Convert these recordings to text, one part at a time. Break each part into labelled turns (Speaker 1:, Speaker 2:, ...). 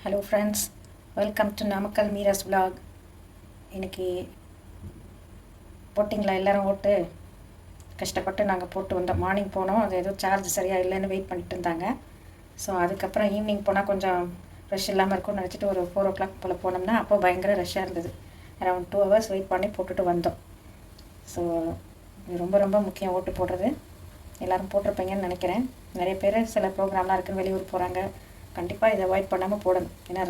Speaker 1: Hello friends, welcome to Namakkal Meera's vlog. இன்றைக்கி போட்டிங்களா எல்லோரும் ஓட்டு கஷ்டப்பட்டு நாங்கள் போட்டு வந்தோம். மார்னிங் போனோம், அது ஏதோ சார்ஜ் சரியாக இல்லைன்னு வெயிட் பண்ணிட்டு இருந்தாங்க. ஸோ அதுக்கப்புறம் ஈவினிங் போனால் கொஞ்சம் ரஷ் இல்லாமல் இருக்கும்னு நினச்சிட்டு ஒரு 4 o'clock போல் போனோம்னா அப்போ பயங்கர ரஷ்ஷாக இருந்தது. அரௌண்ட் 2 hours வெயிட் பண்ணி போட்டுட்டு வந்தோம். ஸோ இது ரொம்ப ரொம்ப முக்கியம் ஓட்டு போடுறது. எல்லோரும் போட்டிருப்பீங்கன்னு நினைக்கிறேன். நிறைய பேர் சில ப்ரோக்ராம்லாம் இருக்குன்னு வெளியூர் போகிறாங்க. கண்டிப்பாக இதை அவாய்ட் பண்ணாமல் போடணும். ஏன்னா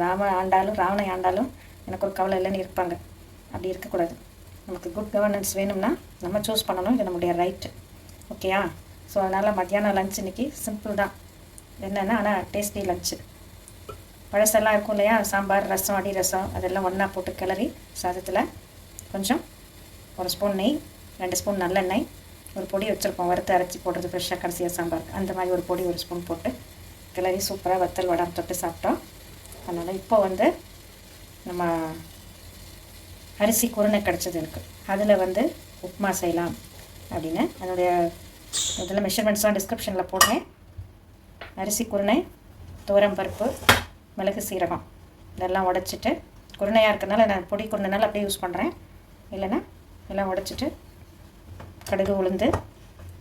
Speaker 1: ராவணை ஆண்டாலும் எனக்கு ஒரு கவலை இல்லைன்னு இருப்பாங்க. அப்படி இருக்கக்கூடாது. நமக்கு குட் கவர்னன்ஸ் வேணும்னா நம்ம சூஸ் பண்ணணும். இது நம்முடைய ரைட்டு. ஓகேயா? ஸோ அதனால் மத்தியானம் லஞ்ச் இன்றைக்கி சிம்பிள் தான். என்னென்னா ஆனால் டேஸ்டி லஞ்சு. பழசெல்லாம் இருக்கும் இல்லையா, சாம்பார், ரசம், அடி ரசம் அதெல்லாம் ஒன்றா போட்டு கிளறி சாதத்தில் கொஞ்சம் 1 ஸ்பூன் நெய், 2 ஸ்பூன் நல்லெண்ணெய், ஒரு பொடி வச்சுருப்போம் வறுத்து அரைச்சி போடுறது ஃப்ரெஷ்ஷாக கடைசியாக சாம்பார். அந்த மாதிரி ஒரு பொடி 1 ஸ்பூன் போட்டு கிளறி சூப்பராக வத்தல் வடம் தொட்டு சாப்பிட்டோம். அதனால் இப்போ நம்ம அரிசி குருணை கிடச்சது எனக்கு. அதில் உப்புமா செய்யலாம் அப்படின்னு அதனுடைய இதில் மெஷர்மெண்ட்ஸ்லாம் டிஸ்கிரிப்ஷனில் போடுறேன். அரிசி குருணை, துவரம் பருப்பு, மிளகு, சீரகம் இதெல்லாம் உடச்சிட்டு, குருணையாக இருக்கிறதுனால நான் பொடி குருணைனால அப்படியே யூஸ் பண்ணுறேன். இல்லைன்னா எல்லாம் உடச்சிட்டு கடுகு, உளுந்து,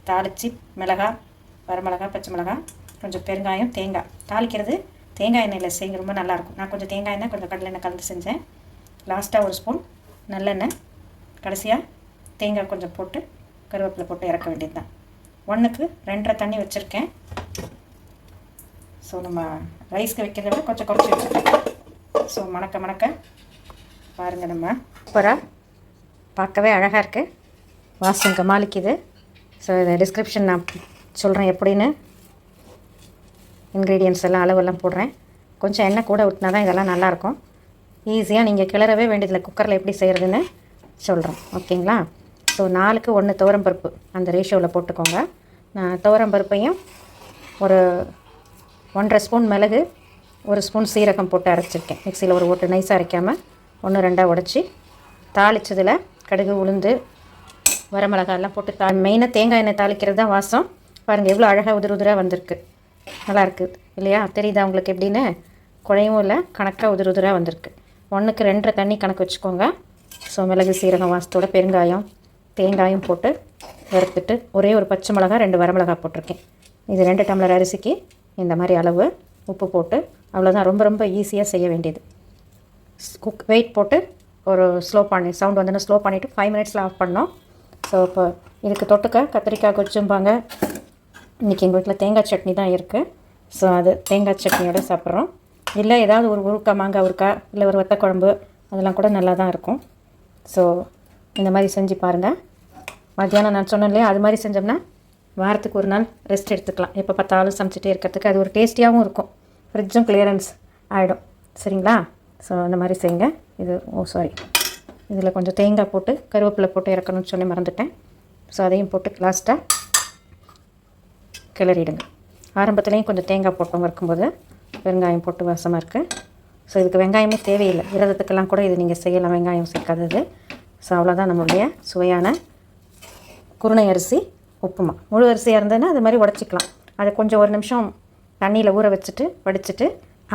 Speaker 1: தாளித்து மிளகாய், வரமிளகாய், பச்சை மிளகாய், கொஞ்சம் பெருங்காயம், தேங்காய். தாளிக்கிறது தேங்காய் எண்ணெயில் செய்ய ரொம்ப நல்லாயிருக்கும். நான் கொஞ்சம் தேங்காய் எண்ணெய், கொஞ்சம் கடலை எண்ணெய் கலந்து செஞ்சேன். லாஸ்ட்டாக 1 ஸ்பூன் நல்லெண்ணெய், கடைசியாக தேங்காய் கொஞ்சம் போட்டு கருவேப்பிலை போட்டு இறக்க வேண்டியது தான். 1க்கு 2.5 தண்ணி வச்சுருக்கேன். ஸோ நம்ம ரைஸ்க்கு வைக்கிறத விட கொஞ்சம் குறைச்சி வச்சுருக்கேன். ஸோ மணக்க பாருங்கள், நம்ம சூப்பராக பார்க்கவே அழகாக இருக்குது. வாசம் கமாலிக்குது. ஸோ இதை டிஸ்கிரிப்ஷன் நான் சொல்கிறேன் எப்படின்னு. இன்க்ரீடியன்ஸ் எல்லாம் அளவெல்லாம் போடுறேன். கொஞ்சம் எண்ணெய் கூட ஊற்றினா தான் இதெல்லாம் நல்லாயிருக்கும். ஈஸியாக நீங்கள் கிளறவே வேண்டியதில்லை. குக்கரில் எப்படி செய்கிறதுன்னு சொல்கிறேன். ஓகேங்களா? ஸோ 4க்கு 1 துவரம் பருப்பு அந்த ரேஷியோவில் போட்டுக்கோங்க. நான் துவரம் பருப்பையும் ஒரு 1.5 ஸ்பூன் மிளகு, 1 ஸ்பூன் சீரகம் போட்டு அரைச்சிருக்கேன். மிக்சியில் ஒரு ஓட்டு நைஸாக அரைக்காமல் 1 2 உடச்சி தாளித்ததில் கடுகு, உளுந்து, வரமிளகாயெல்லாம் போட்டு மெயினாக தேங்காய் எண்ணெய் தாளிக்கிறது தான் வாசம். பாருங்கள் எவ்வளோ அழகாக உதிராக வந்திருக்கு. நல்லாயிருக்கு இல்லையா? தெரியுதா உங்களுக்கு எப்படின்னு? குழையும் இல்லை, கணக்காக உதிராக வந்திருக்கு. 1க்கு 2.5 தண்ணி கணக்கு வச்சுக்கோங்க. ஸோ மிளகு, சீரகம் வாசத்தோட பெருங்காயம், தேங்காயும் போட்டு வறுத்துட்டு ஒரே ஒரு பச்சை மிளகா, 2 வரமிளகா போட்டிருக்கேன். இது 2 டம்ளர் அரிசிக்கு இந்த மாதிரி அளவு. உப்பு போட்டு அவ்வளோதான். ரொம்ப ரொம்ப ஈஸியாக செய்ய வேண்டியது. வெயிட் போட்டு ஒரு ஸ்லோ பண்ணி சவுண்ட் வந்தோன்னா ஸ்லோ பண்ணிவிட்டு 5 minutesல ஆஃப் பண்ணோம். ஸோ இப்போ இதுக்கு தொட்டுக்க கத்திரிக்காய் கொச்சும்பாங்க. இன்றைக்கி எங்கள் வீட்டில் தேங்காய் சட்னி தான் இருக்குது. ஸோ அது தேங்காய் சட்னியோடு சாப்பிட்றோம். இல்லை ஏதாவது ஒரு ஊறுக்காய், மாங்காய் ஊறுக்காய், இல்லை ஒரு வத்த குழம்பு அதெல்லாம் கூட நல்லா தான் இருக்கும். ஸோ இந்த மாதிரி செஞ்சு பாருங்கள். மத்தியானம் நான் சொன்னேன் இல்லையா, அது மாதிரி செஞ்சோம்னா வாரத்துக்கு 1 நாள் ரெஸ்ட் எடுத்துக்கலாம். எப்போ பார்த்தாலும் சமைச்சிட்டே இருக்கிறதுக்கு அது ஒரு டேஸ்டியாகவும் இருக்கும். ஃப்ரிட்ஜும் கிளியரன்ஸ் ஆகிடும். சரிங்களா? ஸோ அந்த மாதிரி செய்யுங்க. இதில் கொஞ்சம் தேங்காய் போட்டு கருவேப்பிலை போட்டு இறக்கணும்னு சொல்லி மறந்துட்டேன். ஸோ அதையும் போட்டு லாஸ்ட்டாக கிளறிடுங்க. ஆரம்பத்துலேயும் கொஞ்சம் தேங்காய் போட்டவங்க இருக்கும்போது வெங்காயம் போட்டு வாசமாக இருக்குது. ஸோ இதுக்கு வெங்காயமே தேவையில்லை. விரதத்துக்கெல்லாம் கூட இது நீங்கள் செய்யலாம், வெங்காயம் சேர்க்காதது. ஸோ அவ்வளோதான் நம்மளுடைய சுவையான குருணை அரிசி உப்புமா. முழு அரிசியாக இருந்ததுன்னா அது மாதிரி உடச்சிக்கலாம். அதை கொஞ்சம் 1 நிமிஷம் தண்ணியில் ஊற வச்சுட்டு வடிச்சிட்டு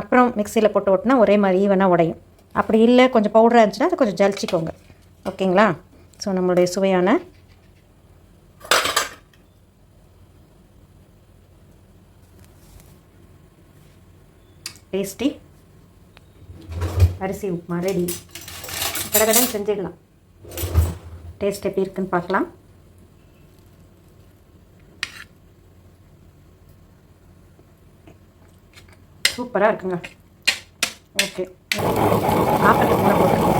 Speaker 1: அப்புறம் மிக்சியில் போட்டு ஓட்டினா ஒரே மாதிரி ஈவனாக உடையும். அப்படி இல்லை கொஞ்சம் பவுடராக இருந்துச்சுன்னா அதை கொஞ்சம் ஜலிச்சிக்கோங்க. ஓகேங்களா? ஸோ நம்மளுடைய சுவையான டேஸ்டி அரிசி உப்புமா ரெடி. கடகடன் செஞ்சிடலாம். டேஸ்ட் எப்படி இருக்குன்னு பார்க்கலாம். சூப்பராக இருக்குங்க. ஓகே, ஆப்பத்துக்கு கூட போட்டிருக்கேன்.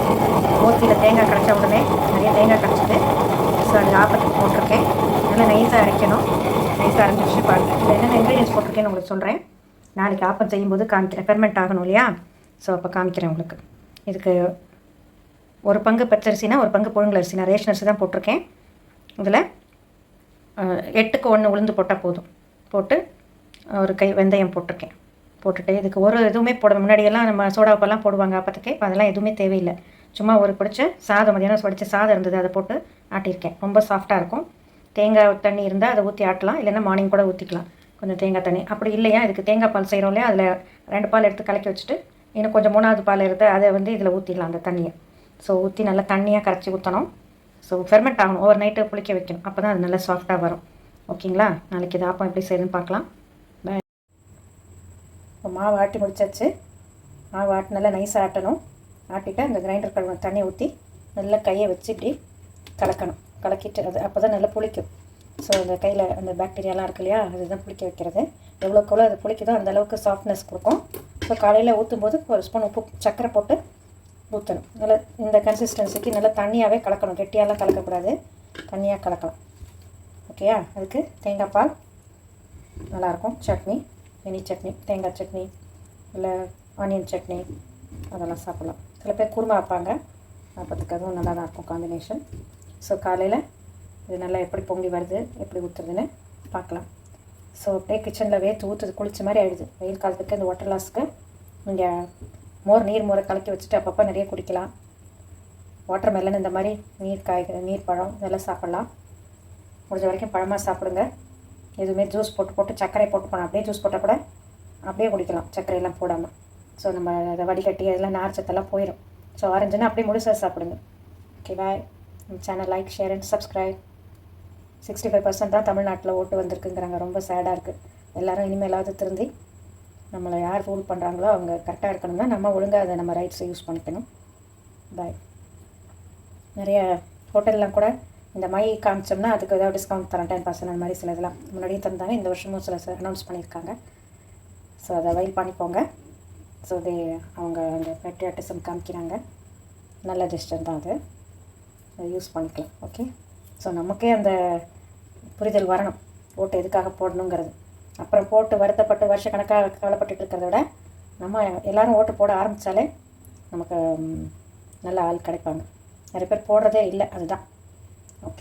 Speaker 1: மோத்தியில் தேங்காய் கிடச்ச உடனே நிறைய தேங்காய் கிடச்சிது. ஸோ அது ஆப்பத்துக்கு போட்டிருக்கேன். நல்லா நைஸாக அரைக்கணும். நைஸாக அரைஞ்சிச்சு பாருங்கள். இதில் என்னென்ன இன்க்ரீடியன்ஸ் போட்டிருக்கேன்னு உங்களுக்கு சொல்கிறேன். நாளைக்கு ஆப்பம் செய்யும்போது காமிக்கிறேன். ஃபெர்மெண்ட் ஆகணும் இல்லையா? ஸோ அப்போ காமிக்கிறேன் உங்களுக்கு. இதுக்கு 1 பங்கு பச்சரிசினா 1 பங்கு புழுங்கல் நான் ரேஷன் அரிசி தான் போட்டிருக்கேன். இதில் 8க்கு 1 உளுந்து போட்டால் போதும். போட்டு ஒரு கை வெந்தயம் போட்டிருக்கேன். போட்டுட்டு இதுக்கு ஒரு எதுவுமே முன்னாடியெல்லாம் நம்ம சோடாப்பெல்லாம் போடுவாங்க ஆப்பத்துக்கு. இப்போ அதெல்லாம் எதுவுமே தேவையில்லை. சும்மா ஒரு பிடிச்ச சாதம், மதியானம் வடித்த சாதம் இருந்தது, அதை போட்டு ஆட்டியிருக்கேன். ரொம்ப சாஃப்டாக இருக்கும். தேங்காய் தண்ணி இருந்தால் அதை ஊற்றி ஆட்டலாம். இல்லைன்னா மார்னிங் கூட ஊற்றிக்கலாம் கொஞ்சம் தேங்காய் தண்ணி. அப்படி இல்லையா, இதுக்கு தேங்காய் பால் செய்கிறோம் இல்லையா, அதில் 2 பால் எடுத்து கலக்கி வச்சுட்டு இன்னும் கொஞ்சம் 3வது பால் இருக்குது, அதை வந்து இதில் ஊற்றிடலாம் அந்த தண்ணியை. ஸோ ஊற்றி நல்லா தண்ணியாக கரைச்சி ஊற்றணும். ஸோ ஃபெர்மெண்ட் ஆகணும், ஓவர் நைட்டு புளிக்க வைக்கணும், அப்போ தான் அது நல்லா சாஃப்டாக வரும். ஓகேங்களா? நாளைக்கு இது ஆப்பம் எப்படி செய்யுதுன்னு பார்க்கலாம். பாய். இப்போ மாவு ஆட்டி முடிச்சாச்சு. மாவு ஆட்டி நல்லா நைஸாக ஆட்டணும். ஆட்டிட்டு அந்த கிரைண்டர் கழுவ தண்ணி ஊற்றி நல்லா கையை வச்சு இப்படி கலக்கணும். கலக்கிட்டு அது அப்போ தான் நல்லா புளிக்கும். ஸோ அந்த கையில் அந்த பாக்டீரியாலாம் இருக்கு இல்லையா, அதுதான் புளிக்க வைக்கிறது. எவ்வளோக்கு எவ்வளோ அது புளிக்குதோ அந்தளவுக்கு சாஃப்ட்னஸ் கொடுக்கும். ஸோ காலையில் ஊற்றும்போது ஒரு ஸ்பூன் உப்பு சர்க்கரை போட்டு ஊற்றணும். நல்லா இந்த கன்சிஸ்டன்சிக்கு நல்லா தண்ணியாகவே கலக்கணும், கெட்டியாலாம் கலக்கக்கூடாது, தண்ணியாக கலக்கலாம். ஓகேயா? அதுக்கு தேங்காய் பால் நல்லாயிருக்கும். சட்னி, மினி சட்னி, தேங்காய் சட்னி, இல்லை ஆனியன் சட்னி, அதெல்லாம் சாப்பிட்லாம். சில பேர் குருமா வைப்பாங்க, அப்போதுக்கு அதுவும் நல்லா தான் இருக்கும் காம்பினேஷன். ஸோ காலையில் இது நல்லா எப்படி பொங்கி வருது, எப்படி ஊற்றுறதுன்னு பார்க்கலாம். ஸோ அப்படியே கிச்சனில் வேர்த்து ஊற்றுது, குளிச்ச மாதிரி ஆகிடுது. வெயில் காலத்துக்கு இந்த வாட்டர் லாஸ்க்கு நீங்கள் நீர் மோரை கலக்கி வச்சுட்டு அப்பப்போ நிறைய குடிக்கலாம். வாட்டர் மெலன் இந்த மாதிரி நீர் பழம் இதெல்லாம் சாப்பிட்லாம். முடிஞ்ச வரைக்கும் பழமாக சாப்பிடுங்க. எதுவுமே ஜூஸ் போட்டு சர்க்கரை போட்டு போனால் அப்படியே ஜூஸ் போட்டால் கூட அப்படியே குடிக்கலாம், சர்க்கரையெல்லாம் போடாமல். ஸோ நம்ம அதை வடிகட்டி அதெல்லாம் நார்ச்சத்தெல்லாம் போயிடும். ஸோ ஆரஞ்சுன்னா அப்படியே முழுசாக சாப்பிடுங்க. Okay bye. Channel like, share and subscribe. 65% தான் தமிழ்நாட்டில் ஓட்டு வந்திருக்குங்கிறாங்க. ரொம்ப சேடாக இருக்குது. எல்லோரும் இனிமேலாவது திருந்தி நம்மளை யார் ரூல் பண்ணுறாங்களோ அவங்க கரெக்டாக இருக்கணும்னா நம்ம ஒழுங்காக அதை நம்ம ரைட்ஸை யூஸ் பண்ணிக்கணும். பாய். நிறைய ஹோட்டல்லாம் கூட இந்த மை காமிச்சோம்னா அதுக்கு ஏதாவது டிஸ்கவுண்ட் தரேன், 10% அந்த மாதிரி சில இதெல்லாம் முன்னாடியே தந்தாங்க. இந்த வருஷமும் சில அனௌன்ஸ் பண்ணியிருக்காங்க. ஸோ அதை அவைல் பண்ணிப்போங்க. ஸோ அவங்க அந்த பெட்ரியாட்டிசம் காமிக்கிறாங்க. நல்ல ஜெஸ்டர் தான் அது, அதை யூஸ் பண்ணிக்கலாம். ஓகே. ஸோ நமக்கே அந்த புரிதல் வரணும், ஓட்டு எதுக்காக போடணுங்கிறது. அப்புறம் போட்டு வருத்தப்பட்டு வருஷக்கணக்காக கவலைப்பட்டுட்டு இருக்கிறத விட நம்ம எல்லோரும் ஓட்டு போட ஆரம்பித்தாலே நமக்கு நல்ல ஆள் கிடைப்பாங்க. நிறைய பேர் போடுறதே இல்லை, அதுதான். ஓகே.